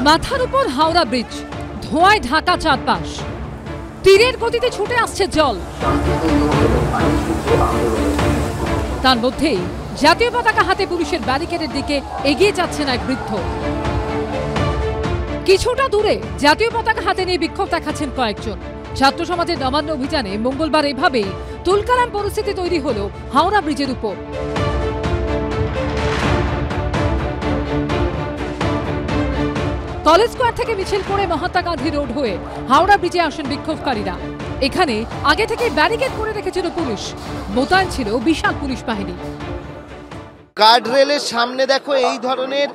মাথার উপর হাওড়া ব্রিজ, ধোঁয়ায় ঢাকা চারপাশ, তীরের গতিতে ছুটে আসছে জল। তার মধ্যেই জাতীয় পতাকা হাতে পুলিশের ব্যারিকেডের দিকে এগিয়ে যাচ্ছেন এক বৃদ্ধ। কিছুটা দূরে জাতীয় পতাকা হাতে নিয়ে বিক্ষোভ দেখাচ্ছেন কয়েকজন। ছাত্র সমাজের নবান্ন অভিযানে মঙ্গলবার এভাবেই তুলকালাম পরিস্থিতি তৈরি হলো হাওড়া ব্রিজের উপর। কলেজ স্কোয়ার থেকে মিছিল করে মহাত্মা গান্ধী রোড হয়ে হাওড়া ব্রিজে আসেন বিক্ষোভকারীরা। এখানে আগে থেকে ব্যারিকেড করে রেখেছিল পুলিশ, মোতায়েন ছিল বিশাল পুলিশ বাহিনী। গার্ডরেলের সামনে দেখো এই ধরনের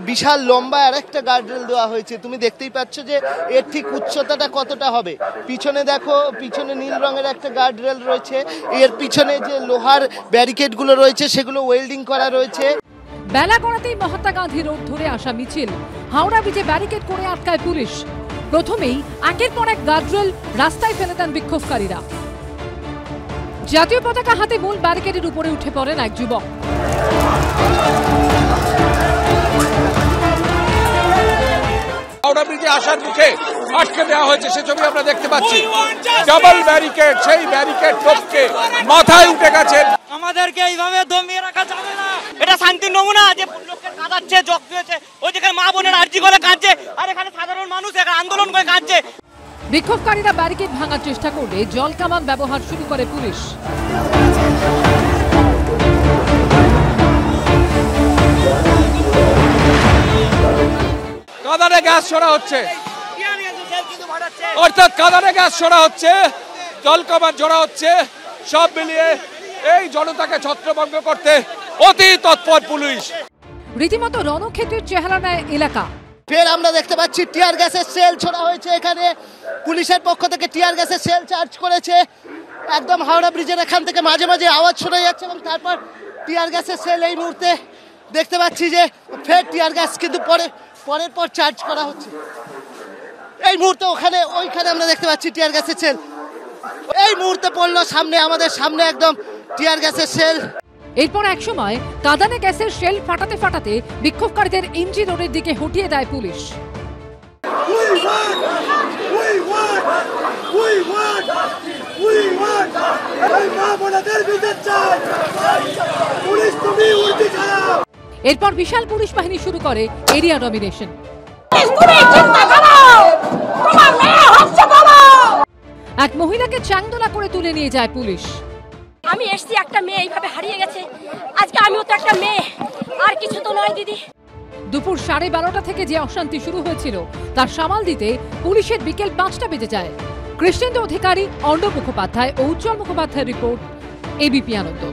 বিশাল লম্বা আর একটা গার্ডরেল দেওয়া হয়েছে। তুমি দেখতেই পাচ্ছ যে এর ঠিক উচ্চতাটা কতটা হবে। পিছনে দেখো, পিছনে নীল রঙের একটা গার্ডরেল রয়েছে, এর পিছনে যে লোহার ব্যারিকেডগুলো রয়েছে সেগুলো ওয়েল্ডিং করা রয়েছে। বেলা গড়াতেই মহাত্মা গান্ধী রোড ধরে আসা মিছিল হাওড়া ব্রিজে ব্যারিকেড করে আটকায় পুলিশ। প্রথমেই একের পর এক গার্ডরেল রাস্তায় ফেলে দেন বিক্ষোভকারীরা। জাতীয় পতাকা হাতে মূল ব্যারিকেডের উপরে উঠে পড়েন এক যুবক। হাওড়া ব্রিজে আসার মুখে আটকে দেওয়া হয়েছে, সে ছবি আমরা দেখতে পাচ্ছি। ডাবল ব্যারিকেড, সেই ব্যারিকেড টপকে মাথায় উঠে গেছে। আমাদেরকে এইভাবে দমিয়ে রাখা যাবে না। এটা শান্তির নমুনা যে লোককে কাঁদাচ্ছে, জব্দ হয়েছে, ওই যেখানে মা বোনের আর্জি করে কাঁদছে, আর এখানে সাধারণ মানুষ এখানে আন্দোলন করে কাঁদছে। বিক্ষোভকারীরা ব্যারিকেড ভাঙার চেষ্টা করলে জল কামান ব্যবহার শুরু করে পুলিশ। কাঁদানে গ্যাস ছোড়া হচ্ছে, অর্থাৎ কাঁদানে গ্যাস ছোড়া হচ্ছে, জল কামান ছোড়া হচ্ছে। সব মিলিয়ে এই জনতাকে ছত্রভঙ্গ করতে অতি তৎপর পুলিশ। রীতিমতো রণক্ষেত্রের চেহারা নেয় এলাকা। ফের আমরা দেখতে পাচ্ছি টিয়ার গ্যাসের সেল ছোড়া হয়েছে। এখানে পুলিশের পক্ষ থেকে টিয়ার গ্যাসের সেল চার্জ করেছে। একদম হাওড়া ব্রিজের এখান থেকে মাঝে মাঝে আওয়াজ শোনা যাচ্ছে এবং তারপর টিয়ার গ্যাসের সেল এই মুহূর্তে দেখতে পাচ্ছি যে ফের টিয়ার গ্যাস কিন্তু পরের পর চার্জ করা হচ্ছে। এই মুহূর্তে ওইখানে আমরা দেখতে পাচ্ছি টিয়ার গ্যাসের সেল এই মুহূর্তে পড়লো সামনে, আমাদের সামনে একদম টিয়ার গ্যাসের সেল। এরপর একসময় কাঁদানে গ্যাসের শেল ফাটাতে ফাটাতে বিক্ষোভকারীদের এমজি রোডের দিকে হটিয়ে দেয় পুলিশ। এরপর বিশাল পুলিশ বাহিনী শুরু করে এরিয়া ডমিনেশন। এক মহিলাকে চাংদোলা করে তুলে নিয়ে যায় পুলিশ। আমি এসছি, একটা মেয়ে এইভাবে হারিয়ে গেছে, আজকে আমিও তো একটা মেয়ে, আর কিছু তো নয় দিদি। দুপুর 12:30 থেকে যে অশান্তি শুরু হয়েছিল তার সামাল দিতে পুলিশের বিকেল 5টা বেজে যায়। কৃষ্ণেন্দু অধিকারী, অর্ণব মুখোপাধ্যায় ও উজ্জ্বল মুখোপাধ্যায়ের রিপোর্ট, এবিপি আনন্দ।